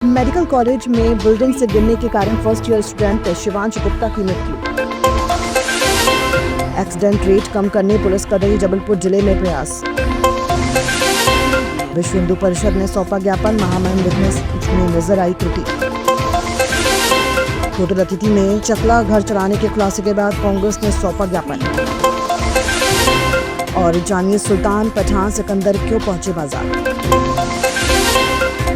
Medical college में building से गिरने के कारण first year student Shivansh Gupta की मृत्यु। एक्सीडेंट रेट कम करने पुलिस कर रही जबलपुर जिले में प्रयास। विश्व हिंदू परिषद ने सौंपा ज्ञापन, महामहिम लिखने में नजर आई त्रुटि। होटल अतिथि में चकला घर चढ़ाने के खुलासे के बाद कांग्रेस ने सौंपा ज्ञापन। और जानिए सुल्तान पठान सिकंदर क्यों पहुंचे बाजार।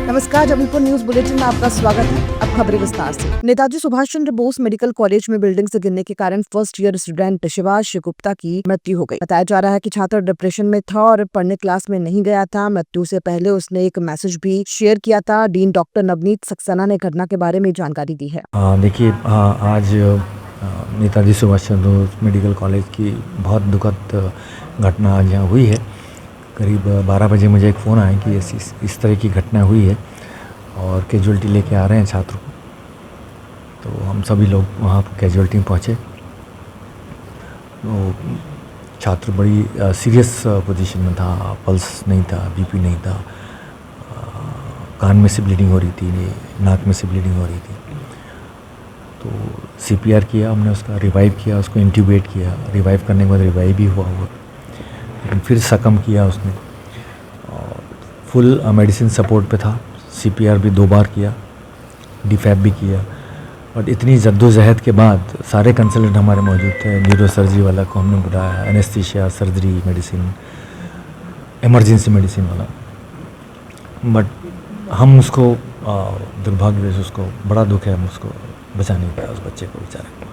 नमस्कार, जबलपुर न्यूज बुलेटिन में आपका स्वागत है। अब खबरें विस्तार से। नेताजी सुभाष चंद्र बोस मेडिकल कॉलेज में बिल्डिंग से गिरने के कारण first year student Shivansh Gupta की मृत्यु हो गई। बताया जा रहा है कि छात्र डिप्रेशन में था और पढ़ने क्लास में नहीं गया था। मृत्यु से पहले उसने एक मैसेज भी शेयर किया था। डीन डॉक्टर नवनीत सक्सेना ने घटना के बारे में जानकारी दी है। देखिए, आज नेताजी सुभाष चंद्र बोस मेडिकल कॉलेज की बहुत दुखद घटना आज यहाँ हुई है। करीब 12 बजे मुझे एक फ़ोन आया कि इस तरह की घटना हुई है और कैजुअल्टी लेके आ रहे हैं छात्र को। तो हम सभी लोग वहाँ पर कैजुअल्टी में पहुँचे। तो छात्र बड़ी सीरियस पोजीशन में था, पल्स नहीं था, बीपी नहीं था, कान में से ब्लीडिंग हो रही थी, नाक में से ब्लीडिंग हो रही थी। तो CPR किया हमने, उसका रिवाइव किया, उसको इंट्यूबेट किया। रिवाइव करने के बाद रिवाइव भी हुआ लेकिन फिर सकम किया उसने और फुल मेडिसिन सपोर्ट पे था। CPR भी 2 बार किया, डिफैब भी किया। और इतनी जद्दोजहद के बाद सारे कंसल्टेंट हमारे मौजूद थे। न्यूरोसर्जरी वाला को हमने बुलाया, anaesthesia, surgery, medicine, emergency medicine वाला। बट हम उसको दुर्भाग्यवश उसको बड़ा दुख है, हम उसको बचा नहीं पाया, उस बच्चे को बेचारे को।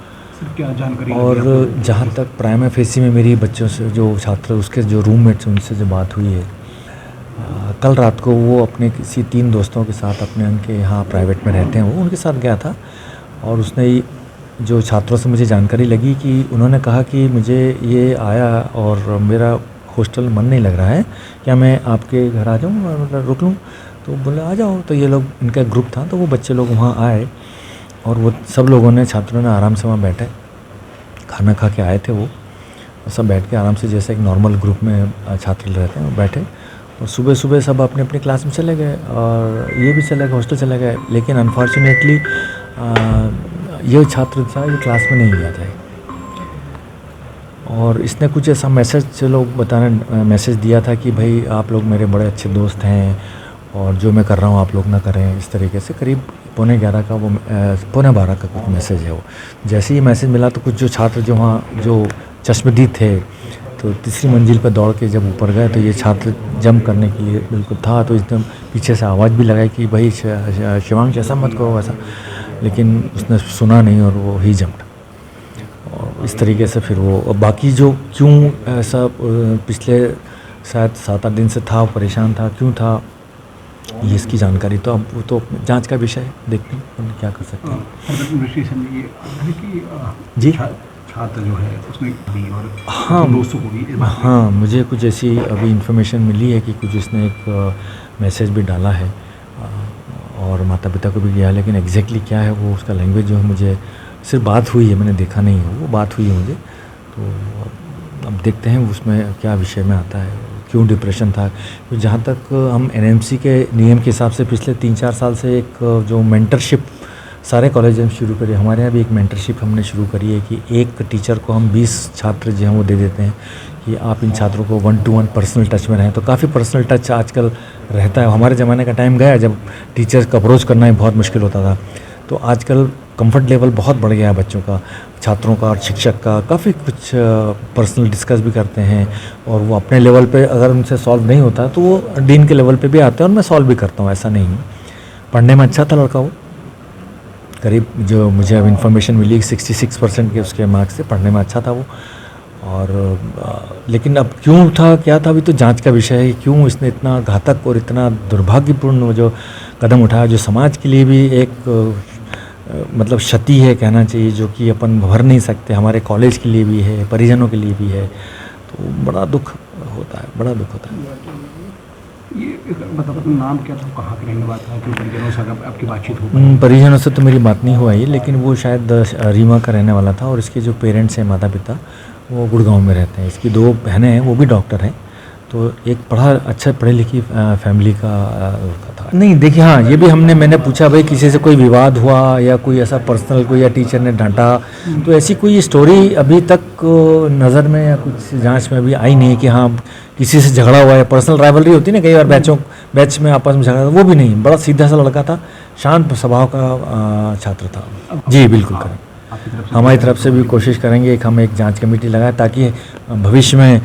क्या जानकारी? और जहाँ तक प्राइमा फेसी में मेरी बच्चों से जो छात्र उसके जो रूममेट्स उनसे जो बात हुई है, कल रात को वो अपने किसी 3 दोस्तों के साथ अपने उनके यहाँ प्राइवेट में रहते हैं, वो उनके साथ गया था। और उसने जो छात्रों से मुझे जानकारी लगी कि उन्होंने कहा कि मुझे ये आया और मेरा हॉस्टल मन नहीं लग रहा है, क्या मैं आपके घर आ जाऊँ, मतलब रुक लूँ? तो बोले आ जाओ। तो ये लोग, इनका ग्रुप था, तो वो बच्चे लोग वहाँ आए और वो सब लोगों ने, छात्रों ने आराम से वहाँ बैठे, खाना खा के आए थे वो, सब बैठ के आराम से जैसे एक नॉर्मल ग्रुप में छात्र रहते हैं वो बैठे। और सुबह सुबह सब अपने अपने क्लास में चले गए और ये भी चले गए, हॉस्टल चले गए। लेकिन अनफॉर्चुनेटली ये छात्र था, ये क्लास में नहीं गया था। और इसने कुछ ऐसा मैसेज लोग बताने मैसेज दिया था कि भाई आप लोग मेरे बड़े अच्छे दोस्त हैं और जो मैं कर रहा हूँ आप लोग ना करें, इस तरीके से। करीब 11:15 का वो 11:15 का कुछ मैसेज है वो। जैसे ही मैसेज मिला तो कुछ जो छात्र जो वहाँ जो चश्मदीद थे, तो तीसरी मंजिल पर दौड़ के जब ऊपर गए तो ये छात्र जंप करने के लिए बिल्कुल था। तो इसने पीछे से आवाज़ भी लगाई कि भाई शिवांश ऐसा मत करो वैसा, लेकिन उसने सुना नहीं और वो ही जंप। और इस तरीके से फिर वो बाकी जो क्यों ऐसा पिछले शायद 7-8 दिन से था, परेशान था, क्यों था, ये इसकी जानकारी तो अब वो तो जांच का विषय है, देखते हैं क्या कर सकते हैं। जी, छात्र जो है उसने भी और हाँ, दोस्तों को भी हाँ, मुझे कुछ ऐसी अभी इन्फॉर्मेशन मिली है कि कुछ इसने एक मैसेज भी डाला है और माता पिता को भी किया है। लेकिन एग्जैक्टली क्या है वो, उसका लैंग्वेज जो है, मुझे सिर्फ बात हुई है, मैंने देखा नहीं है, वो बात हुई है मुझे। तो अब देखते हैं उसमें क्या विषय में आता है, क्यों डिप्रेशन था। तो जहाँ तक हम NMC के नियम के हिसाब से पिछले 3-4 साल से एक जो मेंटरशिप सारे कॉलेज में शुरू करी, हमारे यहाँ भी एक मेंटरशिप हमने शुरू करी है कि एक टीचर को हम 20 छात्र जो हैं वो दे देते हैं कि आप इन छात्रों को 1-to-1 पर्सनल टच में रहें। तो काफ़ी पर्सनल टच आजकल रहता है। हमारे ज़माने का टाइम गया जब टीचर्स को अप्रोच करना ही बहुत मुश्किल होता था। तो आजकल कंफर्ट लेवल बहुत बढ़ गया है बच्चों का, छात्रों का और शिक्षक का। काफ़ी कुछ पर्सनल डिस्कस भी करते हैं और वो अपने लेवल पे अगर उनसे सॉल्व नहीं होता तो वो डीन के लेवल पे भी आते हैं और मैं सॉल्व भी करता हूँ, ऐसा नहीं। पढ़ने में अच्छा था लड़का वो, करीब जो मुझे अब इन्फॉर्मेशन मिली 66% के उसके मार्क्स से, पढ़ने में अच्छा था वो। और लेकिन अब क्यों था, क्या था, अभी तो जांच का विषय है। क्यों इसने इतना घातक और इतना दुर्भाग्यपूर्ण जो कदम उठाया, जो समाज के लिए भी एक मतलब क्षति है कहना चाहिए, जो कि अपन भर नहीं सकते, हमारे कॉलेज के लिए भी है, परिजनों के लिए भी है। तो बड़ा दुख होता है, बड़ा दुख होता है। ये मतलब नाम क्या था, कहाँ के रहने वाला था, क्यों परिजनों से आपकी बातचीत हो? परिजनों से तो मेरी बात नहीं हुई है, लेकिन वो शायद रीवा का रहने वाला था और इसके जो पेरेंट्स हैं, माता पिता, वो गुड़गांव में रहते हैं। इसकी 2 बहनें हैं, वो भी डॉक्टर हैं। तो एक अच्छा पढ़ी लिखी फैमिली का था। नहीं देखिए, हाँ ये भी मैंने पूछा भाई किसी से कोई विवाद हुआ या कोई ऐसा पर्सनल कोई या टीचर ने डांटा, तो ऐसी कोई स्टोरी अभी तक नज़र में या कुछ जांच में अभी आई नहीं कि हाँ किसी से झगड़ा हुआ या पर्सनल राइवलरी होती है ना कई बार बैच में आपस में झगड़ा, वो भी नहीं, बड़ा सीधा सा लड़का था, शांत स्वभाव का छात्र था। जी बिल्कुल करें, हमारी तरफ से भी कोशिश करेंगे कि हम एक जांच कमेटी लगाएं ताकि भविष्य में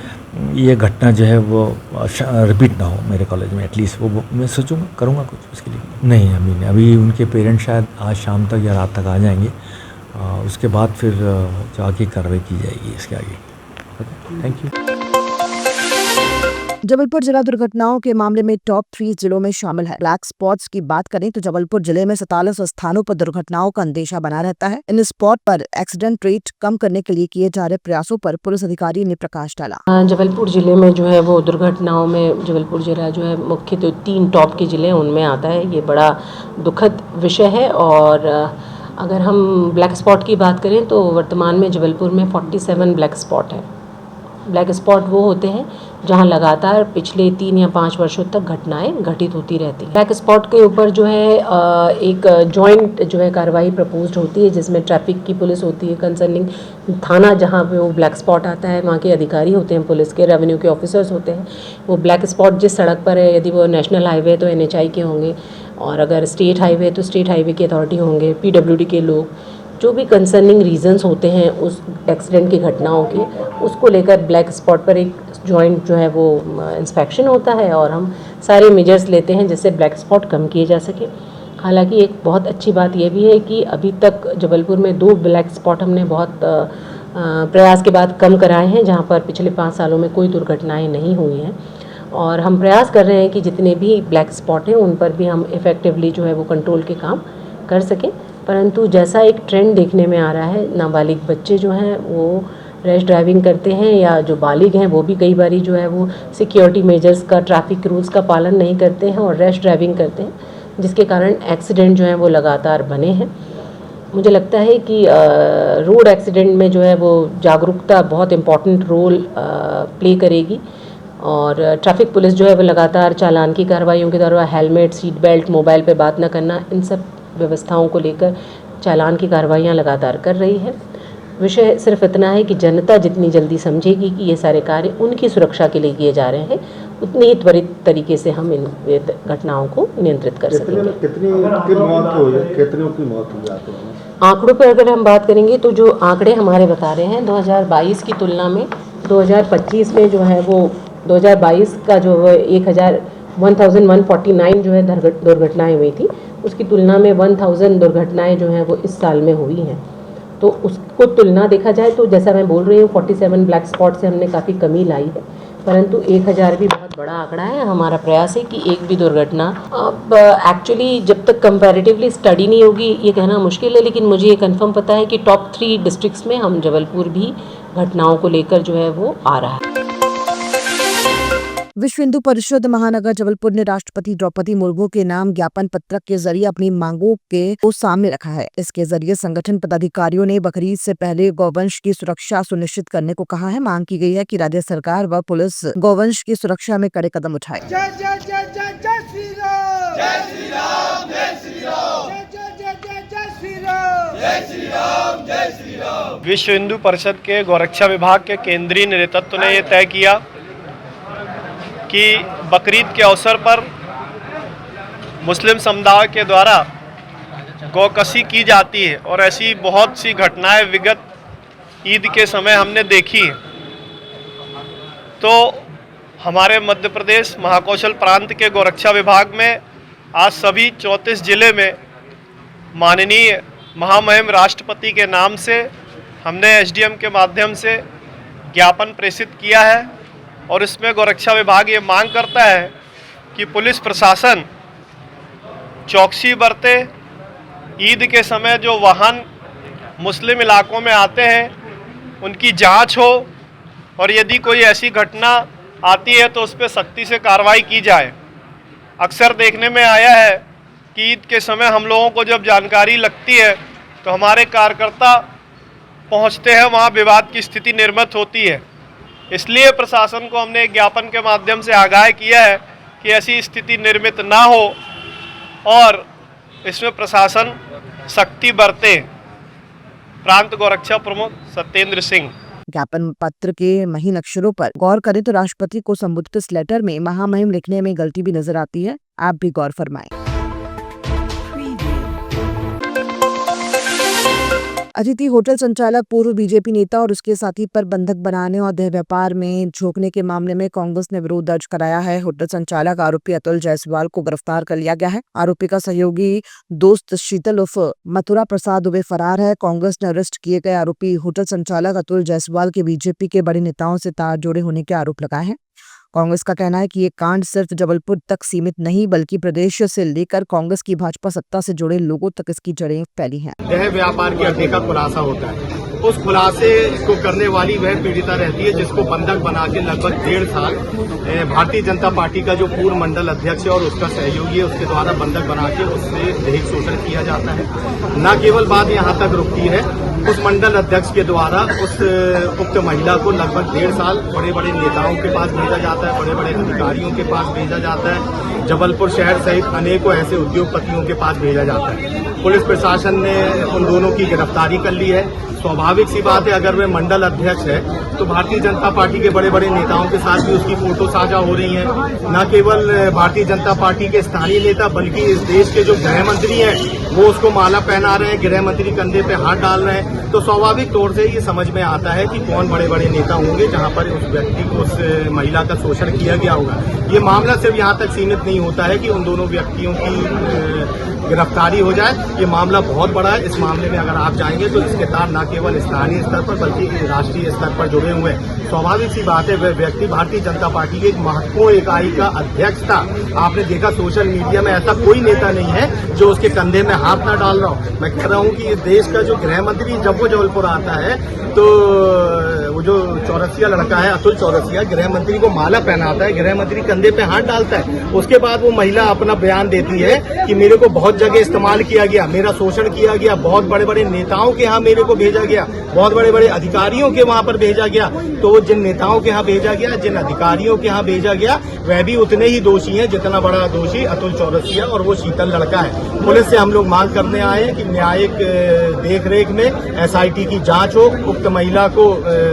ये घटना जो है वो रिपीट ना हो मेरे कॉलेज में, एटलीस्ट वो मैं सोचूंगा करूँगा कुछ उसके लिए। नहीं अभी उनके पेरेंट्स शायद आज शाम तक या रात तक आ जाएंगे, उसके बाद फिर जो आगे कार्रवाई की जाएगी इसके आगे। Thank you. जबलपुर जिला दुर्घटनाओं के मामले में टॉप 3 जिलों में शामिल है। ब्लैक स्पॉट्स की बात करें तो जबलपुर जिले में 47 स्थानों पर दुर्घटनाओं का अंदेशा बना रहता है। इन स्पॉट पर एक्सीडेंट रेट कम करने के लिए किए जा रहे प्रयासों पर पुलिस अधिकारी ने प्रकाश डाला। जबलपुर जिले में जो है वो दुर्घटनाओं में जबलपुर जिला जो है मुख्य तो 3 टॉप के जिले उनमें आता है। ये बड़ा दुखद विषय है। और अगर हम ब्लैक स्पॉट की बात करें तो वर्तमान में जबलपुर में 47 ब्लैक स्पॉट है। ब्लैक स्पॉट वो होते हैं जहां लगातार पिछले 3 या 5 वर्षों तक घटनाएं घटित होती रहती हैं। ब्लैक स्पॉट के ऊपर जो है एक जॉइंट जो है कार्रवाई प्रपोज्ड होती है, जिसमें ट्रैफिक की पुलिस होती है, कंसर्निंग थाना जहां पे वो ब्लैक स्पॉट आता है वहाँ के अधिकारी होते हैं, पुलिस के रेवेन्यू के ऑफिसर्स होते हैं। वो ब्लैक स्पॉट जिस सड़क पर है, यदि वो नेशनल हाईवे तो NHI के होंगे, और अगर स्टेट हाईवे तो स्टेट हाईवे की अथॉरिटी होंगे, PWD के लोग, जो भी कंसर्निंग रीजंस होते हैं उस एक्सीडेंट की घटनाओं के, उसको लेकर ब्लैक स्पॉट पर एक जॉइंट जो है वो इंस्पेक्शन होता है और हम सारे मेजर्स लेते हैं जिससे ब्लैक स्पॉट कम किए जा सके। हालांकि एक बहुत अच्छी बात यह भी है कि अभी तक जबलपुर में 2 ब्लैक स्पॉट हमने बहुत प्रयास के बाद कम कराए हैं, जहां पर पिछले 5 सालों में कोई दुर्घटनाएँ नहीं हुई हैं। और हम प्रयास कर रहे हैं कि जितने भी ब्लैक स्पॉट हैं उन पर भी हम इफ़ेक्टिवली जो है वो कंट्रोल के काम कर सकें। परंतु जैसा एक ट्रेंड देखने में आ रहा है, नाबालिग बच्चे जो हैं वो रैश ड्राइविंग करते हैं, या जो बालिग हैं वो भी कई बारी जो है वो सिक्योरिटी मेजर्स का, ट्रैफिक रूल्स का पालन नहीं करते हैं और रैश ड्राइविंग करते हैं, जिसके कारण एक्सीडेंट जो हैं वो लगातार बने हैं। मुझे लगता है कि रोड एक्सीडेंट में जो है वो जागरूकता बहुत इम्पॉर्टेंट रोल प्ले करेगी। और ट्रैफिक पुलिस जो है वो लगातार चालान की कार्रवाइयों के दौरान हेलमेट, सीट बेल्ट, मोबाइल पे बात न करना, इन सब व्यवस्थाओं को लेकर चालान की कार्रवाइयाँ लगातार कर रही है। विषय सिर्फ इतना है कि जनता जितनी जल्दी समझेगी कि ये सारे कार्य उनकी सुरक्षा के लिए किए जा रहे हैं, उतनी ही त्वरित तरीके से हम इन घटनाओं को नियंत्रित कर सकेंगे। कितनी मौत हुई, कितनों की मौत हुई? आंकड़ों पर अगर हम बात करेंगे तो जो आंकड़े हमारे बता रहे हैं 2022 की तुलना में 2025 में जो है वो 2022 का जो 1149 जो है दुर्घटनाएं हुई थी, उसकी तुलना में 1000 दुर्घटनाएं जो हैं वो इस साल में हुई हैं। तो उसको तुलना देखा जाए तो जैसा मैं बोल रही हूँ 47 ब्लैक स्पॉट से हमने काफ़ी कमी लाई है, परंतु 1000 भी बहुत बड़ा आंकड़ा है। हमारा प्रयास है कि एक भी दुर्घटना, अब एक्चुअली जब तक कंपैरेटिवली स्टडी नहीं होगी ये कहना मुश्किल है, लेकिन मुझे ये कंफर्म पता है कि टॉप 3 डिस्ट्रिक्ट्स में हम जबलपुर भी घटनाओं को लेकर जो है वो आ रहा है। विश्व हिंदू परिषद महानगर जबलपुर ने राष्ट्रपति द्रौपदी मुर्मू के नाम ज्ञापन पत्रक के जरिए अपनी मांगों को सामने रखा है। इसके जरिए संगठन पदाधिकारियों ने बकरीद से पहले गौवंश की सुरक्षा सुनिश्चित करने को कहा है। मांग की गई है कि राज्य सरकार व पुलिस गौवंश की सुरक्षा में कड़े कदम उठाए। जय जय जय जय जय श्री राम, जय श्री राम, जय श्री राम, जय जय जय जय जय श्री राम, जय श्री राम, जय श्री राम। विश्व हिंदू परिषद के गौरक्षा विभाग के केंद्रीय नेतृत्व ने यह तय किया कि बकरीद के अवसर पर मुस्लिम समुदाय के द्वारा गौकशी की जाती है और ऐसी बहुत सी घटनाएं विगत ईद के समय हमने देखी हैं। तो हमारे मध्य प्रदेश महाकौशल प्रांत के गौरक्षा विभाग में आज सभी 34 जिले में माननीय महामहिम राष्ट्रपति के नाम से हमने SDM के माध्यम से ज्ञापन प्रेषित किया है और इसमें गौरक्षा विभाग ये मांग करता है कि पुलिस प्रशासन चौकसी बरते, ईद के समय जो वाहन मुस्लिम इलाकों में आते हैं उनकी जांच हो और यदि कोई ऐसी घटना आती है तो उस पर सख्ती से कार्रवाई की जाए। अक्सर देखने में आया है कि ईद के समय हम लोगों को जब जानकारी लगती है तो हमारे कार्यकर्ता पहुंचते हैं, वहां विवाद की स्थिति निर्मित होती है। इसलिए प्रशासन को हमने एक ज्ञापन के माध्यम से आगाह किया है कि ऐसी स्थिति निर्मित ना हो और इसमें प्रशासन सख्ती बरते। प्रांत गौरक्षा प्रमुख सत्येंद्र सिंह। ज्ञापन पत्र के महीन अक्षरों पर गौर करें तो राष्ट्रपति को संबोधित इस लेटर में महामहिम लिखने में गलती भी नजर आती है। आप भी गौर फरमाएं। अतिथि होटल संचालक पूर्व बीजेपी नेता और उसके साथी पर बंधक बनाने और देह व्यापार में झोंकने के मामले में कांग्रेस ने विरोध दर्ज कराया है। होटल संचालक आरोपी अतुल जायसवाल को गिरफ्तार कर लिया गया है। आरोपी का सहयोगी दोस्त शीतल उर्फ मथुरा प्रसाद दुबे फरार है। कांग्रेस ने अरेस्ट किए गए आरोपी होटल संचालक अतुल जायसवाल के बीजेपी के बड़े नेताओं से तार जोड़े होने के आरोप लगाए हैं। कांग्रेस का कहना है कि ये कांड सिर्फ जबलपुर तक सीमित नहीं बल्कि प्रदेश से लेकर कांग्रेस की भाजपा सत्ता से जुड़े लोगों तक इसकी जड़ें फैली हैं। देह व्यापार के अड्डे का खुलासा होता है। उस खुलासे को करने वाली वह पीड़िता रहती है जिसको बंधक बना के लगभग 1.5 साल भारतीय जनता पार्टी का जो पूर्व मंडल अध्यक्ष है और उसका सहयोगी है उसके द्वारा बंधक बना के उससे दैहिक शोषण किया जाता है। न केवल बात यहाँ तक रुकती है, उस मंडल अध्यक्ष के द्वारा उस उक्त महिला को लगभग 1.5 साल बड़े बड़े नेताओं के पास भेजा जाता है, बड़े बड़े अधिकारियों के पास भेजा जाता है, जबलपुर शहर सहित अनेकों ऐसे उद्योगपतियों के पास भेजा जाता है। पुलिस प्रशासन ने उन दोनों की गिरफ्तारी कर ली है। स्वाभाविक सी बात है, अगर वे मंडल अध्यक्ष है तो भारतीय जनता पार्टी के बड़े बड़े नेताओं के साथ भी उसकी फोटो साझा हो रही है। न केवल भारतीय जनता पार्टी के स्थानीय नेता बल्कि इस देश के जो गृह मंत्री हैं वो उसको माला पहना रहे हैं, गृह मंत्री कंधे पे हाथ डाल रहे हैं। तो स्वाभाविक तौर से ये समझ में आता है कि कौन बड़े बड़े नेता होंगे जहां पर उस व्यक्ति को, उस महिला का शोषण किया गया होगा। ये मामला सिर्फ यहाँ तक सीमित नहीं होता है कि उन दोनों व्यक्तियों की गिरफ्तारी हो जाए। ये मामला बहुत बड़ा है। इस मामले में अगर आप जाएंगे तो इसके तार न केवल स्थानीय स्तर पर बल्कि राष्ट्रीय स्तर पर जुड़े हुए हैं। स्वाभाविक सी बात है, वह व्यक्ति भारतीय जनता पार्टी की एक महत्वपूर्ण इकाई का अध्यक्ष था। आपने देखा सोशल मीडिया में ऐसा कोई नेता नहीं है जो उसके कंधे में हाथ ना डाल रहा हो। मैं कह रहा हूँ कि इस देश का जो गृह मंत्री जब वो जबलपुर आता है तो वो जो चौरसिया लड़का है अतुल चौरसिया, गृह मंत्री को माला पहनाता है, गृह मंत्री कंधे पे हाथ डालता है। उसके बाद वो महिला अपना बयान देती है कि मेरे को बहुत जगह इस्तेमाल किया गया, मेरा शोषण किया गया, बहुत बड़े बड़े नेताओं के यहाँ मेरे को भेजा गया, बहुत बड़े बड़े अधिकारियों के वहां पर भेजा गया। तो जिन नेताओं के यहाँ भेजा गया, जिन अधिकारियों के यहाँ भेजा गया, वह भी उतने ही दोषी हैं जितना बड़ा दोषी अतुल चौरसिया और वो शीतल लड़का है। पुलिस से हम लोग मांग करने आए हैं कि न्यायिक देखरेख में एसआईटी की जांच हो, उक्त महिला को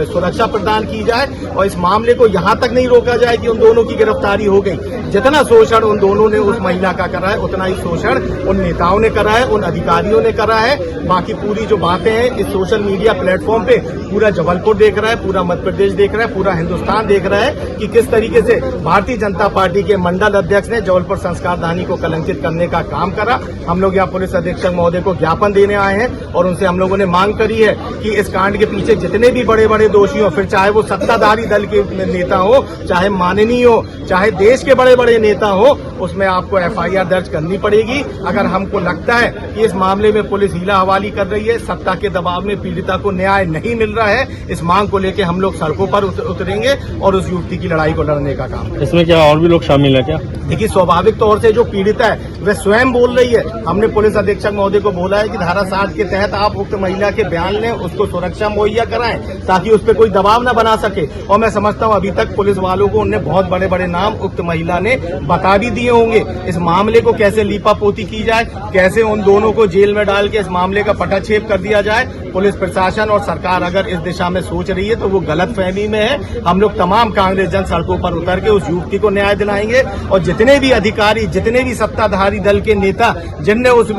सुरक्षा प्रदान की जाए और इस मामले को यहाँ तक नहीं रोका जाए कि उन दोनों की गिरफ्तारी हो गई। जितना शोषण उन दोनों ने उस महिला का करा है उतना ही शोषण उन नेताओं ने करा है, उन अधिकारियों ने करा है। बाकी पूरी जो बातें हैं इस सोशल मीडिया प्लेटफॉर्म पे पूरा जबलपुर देख रहा है, पूरा मध्य प्रदेश देख रहा है, पूरा हिंदुस्तान देख रहा है कि किस तरीके से भारतीय जनता पार्टी के मंडल अध्यक्ष ने जबलपुर संस्कारधानी को कलंकित करने का काम करा। हम लोग यहाँ पुलिस अधीक्षक महोदय को ज्ञापन देने आए हैं और उनसे हम लोगों ने मांग करी है कि इस कांड के पीछे जितने भी बड़े बड़े दोषी हो, फिर चाहे वो सत्ताधारी दल के नेता हो, चाहे माननीय हो, चाहे देश के बड़े बड़े नेता हो, उसमें आपको एफआईआर दर्ज करनी पड़ेगी। अगर हमको लगता है कि इस मामले में पुलिस हीला हवाली कर रही है, सत्ता के दबाव में पीड़िता को न्याय नहीं मिल रहा है, इस मांग को लेकर हम लोग सड़कों पर उतरेंगे और उस युवती की लड़ाई को लड़ने का काम। इसमें क्या और भी लोग शामिल है क्या? देखिए, स्वाभाविक तौर से जो पीड़िता है वह स्वयं बोल रही है। हमने पुलिस अधीक्षक महोदय को बोला है कि धारा 7 के तहत आप उक्त महिला के बयान लें, उसको सुरक्षा मुहैया कराएं ताकि उस पर कोई दबाव न बना सके। और मैं समझता हूं अभी तक पुलिस वालों को उन्हें बहुत बड़े बड़े नाम उक्त महिला ने बता भी दिए होंगे। इस मामले को कैसे लीपापोती की जाए, कैसे उन दोनों को जेल में डाल के इस मामले का पटाक्षेप कर दिया जाए, पुलिस प्रशासन और सरकार अगर इस दिशा में सोच रही है तो वो गलत फहमी में है। हम लोग तमाम कांग्रेस जन सड़कों पर उतर के उस युवती को न्याय दिलाएंगे और जितने भी अधिकारी, जितने भी सत्ताधारी दल के नेता जिनने उस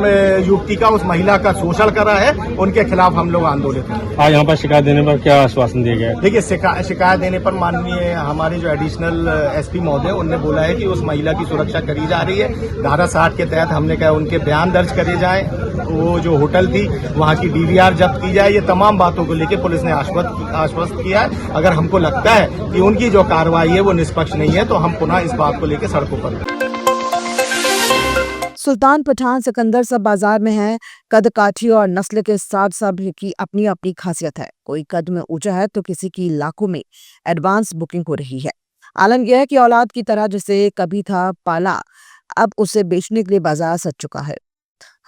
युवती का, उस महिला का शोषण करा है, उनके खिलाफ हम लोग आंदोलित करेंगे। आज यहाँ पर शिकायत देने पर क्या आश्वासन दिया गया है? देखिए, शिकायत देने पर माननीय हमारे जो एडिशनल एसपी महोदय उन्होंने बोला है कि उस महिला की सुरक्षा करी जा रही है। धारा 60 के तहत हमने कहा उनके बयान दर्ज करे जाए, वो जो होटल थी वहाँ की डीवीआर जब्त की जाए। ये तमाम बातों को लेकर पुलिस ने आश्वस्त किया है। अगर हमको लगता है कि उनकी जो कार्रवाई है वो निष्पक्ष नहीं है तो हम पुनः इस बात को लेकर सड़कों पर। सुल्तान पठान सिकंदर सब बाजार में है। कद काठी और नस्ल के साथ सब की अपनी अपनी खासियत है। कोई कद में ऊंचा है तो किसी की लाखों में एडवांस बुकिंग हो रही है। आलम यह है कि औलाद की तरह जिसे कभी था पाला, अब उसे बेचने के लिए बाजार सज चुका है।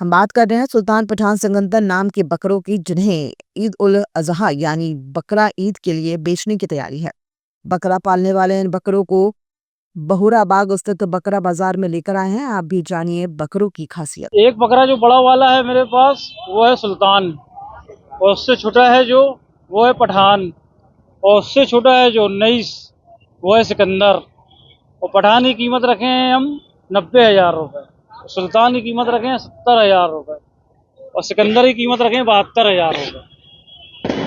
हम बात कर रहे हैं सुल्तान पठान सिकंदर नाम के बकरों की, जिन्हें ईद उल अजहा यानी बकरा ईद के लिए बेचने की तैयारी है। बकरा पालने वाले इन बकरों को बहुराबाग स्थित बकरा बाजार में लेकर आए हैं। आप भी जानिए बकरों की खासियत। एक बकरा जो बड़ा वाला है मेरे पास वो है सुल्तान, और उससे छोटा है जो वो है पठान, और उससे छोटा है जो 19 वो है सिकंदर। और पठान की कीमत रखे हैं हम 90,000 रुपये, सुल्तान की कीमत रखे हैं 70,000 रुपये, और सिकंदर की कीमत रखे हैं 72,000 रुपये।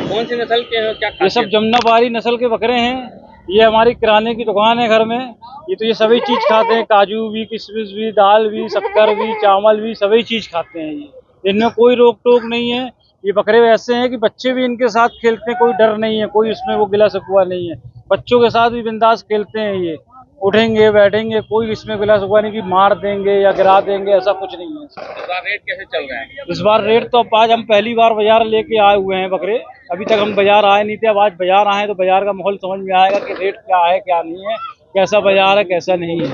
कौन सी नस्ल के हैं, क्या ये सब जमुनापारी नस्ल के बकरे हैं। ये हमारी किराने की दुकान है घर में। ये सभी चीज़ खाते हैं, काजू भी, किशमिश भी, दाल भी, शक्कर भी, चावल भी, सभी चीज़ खाते हैं। ये इनमें कोई रोक टोक नहीं है। ये बकरे ऐसे हैं कि बच्चे भी इनके साथ खेलते हैं, कोई डर नहीं है, कोई उसमें वो गिला शिकवा नहीं है। बच्चों के साथ भी बिंदास खेलते हैं, ये उठेंगे बैठेंगे, कोई इसमें गिला शिकवा नहीं कि मार देंगे या गिरा देंगे, ऐसा कुछ नहीं है। इस बार रेट कैसे चल रहा है? इस बार रेट तो आज हम पहली बार बाजार लेके आए हुए हैं बकरे। अभी तक हम बाजार आए नहीं थे, अब आज बाजार आए तो बाजार का माहौल समझ में आएगा कि रेट क्या है क्या नहीं है, कैसा बाजार है कैसा नहीं है।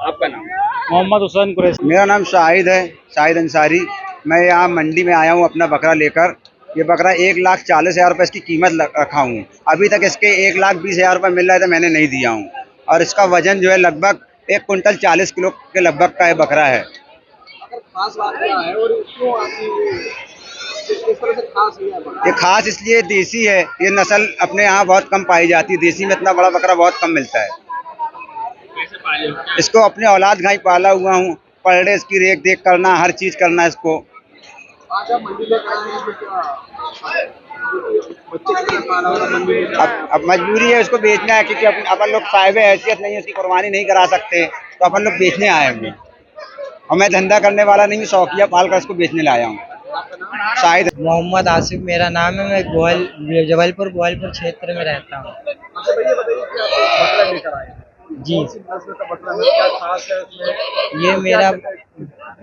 आपका नाम? मोहम्मद हुसैन कुरैशी। मेरा नाम शाहिद है, शाहिद अंसारी। मैं यहाँ मंडी में आया हूँ अपना बकरा लेकर। ये बकरा 1,40,000 रुपये इसकी कीमत रखा हूँ। अभी तक इसके 1,20,000 रुपये मिल रहा है तो मैंने नहीं दिया हूँ। और इसका वजन जो है लगभग 1 कुंटल 40 किलो के लगभग का ये बकरा है। खास बात क्या है और क्यों इस तरह से खास है? ये खास इसलिए देसी है। ये नस्ल अपने यहाँ बहुत कम पाई जाती है। देसी में इतना बड़ा बकरा बहुत कम मिलता है। इसको अपने औलाद घाई पाला हुआ हूँ। पर डे इसकी रेख देख करना, हर चीज़ करना इसको। आज आप मंडी लेकर आए हैं, बच्चे कितने पाला होगा मंडी में? अब मजबूरी है उसको बेचना है, क्योंकि अपन लोग साहिब हैसियत नहीं है, उसकी कुर्बानी नहीं करा सकते, तो अपन लोग बेचने आए हुए। और मैं धंधा करने वाला नहीं हूँ, शौकिया पाल कर इसको बेचने लाया हूँ। शायद मोहम्मद आसिफ मेरा नाम है। मैं जबलपुर ग्वालियर क्षेत्र में रहता हूँ। अच्छा भैया बताइए कि आप बकरा लेकर आए हैं जी। कौन सी नस्ल का बकरा है, क्या खास है इसमें? ये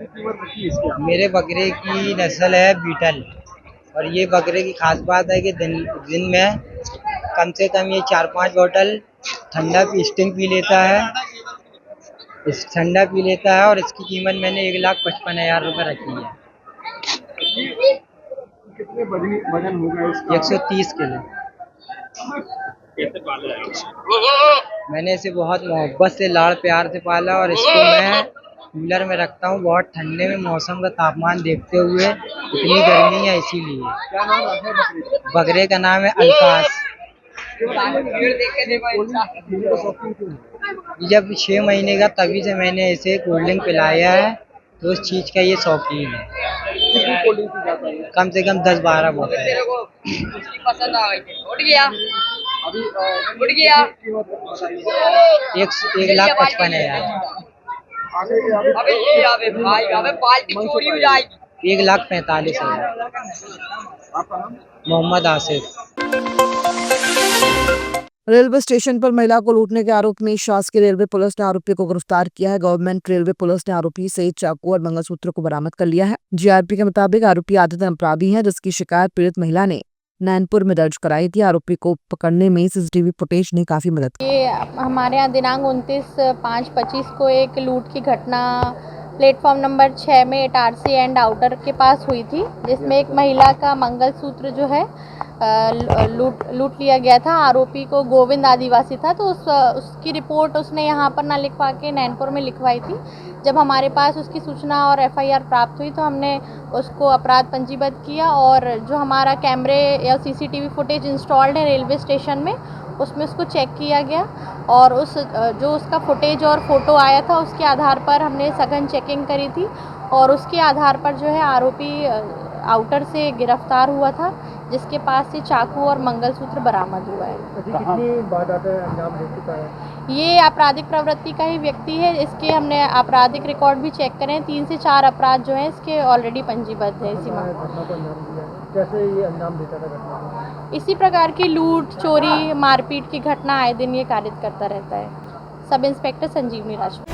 कीमत रखी है इसकी? मेरे बकरे की नस्ल है बीटल। और ये बकरे की खास बात है कि दिन में कम से कम ये 4-5 बोतल ठंडा स्टिंग पी लेता है। ठंडा पी लेता है। और इसकी कीमत मैंने 1,55,000 रुपये रखी है। कितने वजन होगा इसका? 130 किलो। कैसे पाला है? मैंने इसे बहुत मोहब्बत से लाड़ प्यार से पाला। और इसको मैं कूलर में रखता हूँ बहुत ठंडे में, मौसम का तापमान देखते हुए। इतनी गर्मी है इसीलिए। क्या नाम है बकरे? बकरे का नाम है अलकास। जब 6 महीने का तभी से मैंने इसे कोल्ड ड्रिंक पिलाया है, तो उस चीज़ का ये शौकीन है। कम से कम 10-12 बोतल। पसंद आ गई। उठ गया अभी 1,55,000। अबे भाई अबे बाल्टी चोरी हो जाएगी। 1,45,000। आपका नाम? मोहम्मद आसिफ। रेलवे स्टेशन पर महिला को लूटने के आरोप में शासकीय रेलवे पुलिस ने आरोपी को गिरफ्तार किया है। गवर्नमेंट रेलवे पुलिस ने आरोपी से चाकू और मंगलसूत्र को बरामद कर लिया है। जीआरपी के मुताबिक आरोपी आदतन अपराधी है, जिसकी शिकायत पीड़ित महिला ने नैनपुर में दर्ज कराई थी। आरोपी को पकड़ने में सीसीटीवी फुटेज ने काफी मदद की। ये हमारे यहाँ दिनांक 29/5/25 को एक लूट की घटना प्लेटफॉर्म नंबर 6 में इटारसी एंड आउटर के पास हुई थी, जिसमें एक महिला का मंगलसूत्र जो है लूट लिया गया था। आरोपी को गोविंद आदिवासी था, तो उसकी रिपोर्ट उसने यहाँ पर ना लिखवा के नैनपुर में लिखवाई थी। जब हमारे पास उसकी सूचना और एफआईआर प्राप्त हुई तो हमने उसको अपराध पंजीबद्ध किया। और जो हमारा कैमरे या सीसीटीवी फुटेज इंस्टॉल्ड है रेलवे स्टेशन में, उसमें उसको चेक किया गया। और जो उसका फुटेज और फ़ोटो आया था, उसके आधार पर हमने सघन चेकिंग करी थी। और उसके आधार पर जो है आरोपी आउटर से गिरफ्तार हुआ था, जिसके पास से चाकू और मंगलसूत्र बरामद हुआ है। कितनी वारदातें अंजाम दे चुका है? ये आपराधिक प्रवृत्ति का ही व्यक्ति है। इसके हमने आपराधिक रिकॉर्ड भी चेक करें। 3 से 4 अपराध जो हैं इसके ऑलरेडी पंजीबद्ध है इसी मामले में। घटना को अंजाम दिया है, कैसे ये अंजाम देता था घटना को? इसी प्रकार की लूट, चोरी, मारपीट की घटना आए दिन ये कारित करता रहता है। सब इंस्पेक्टर संजीवनी राजपूत।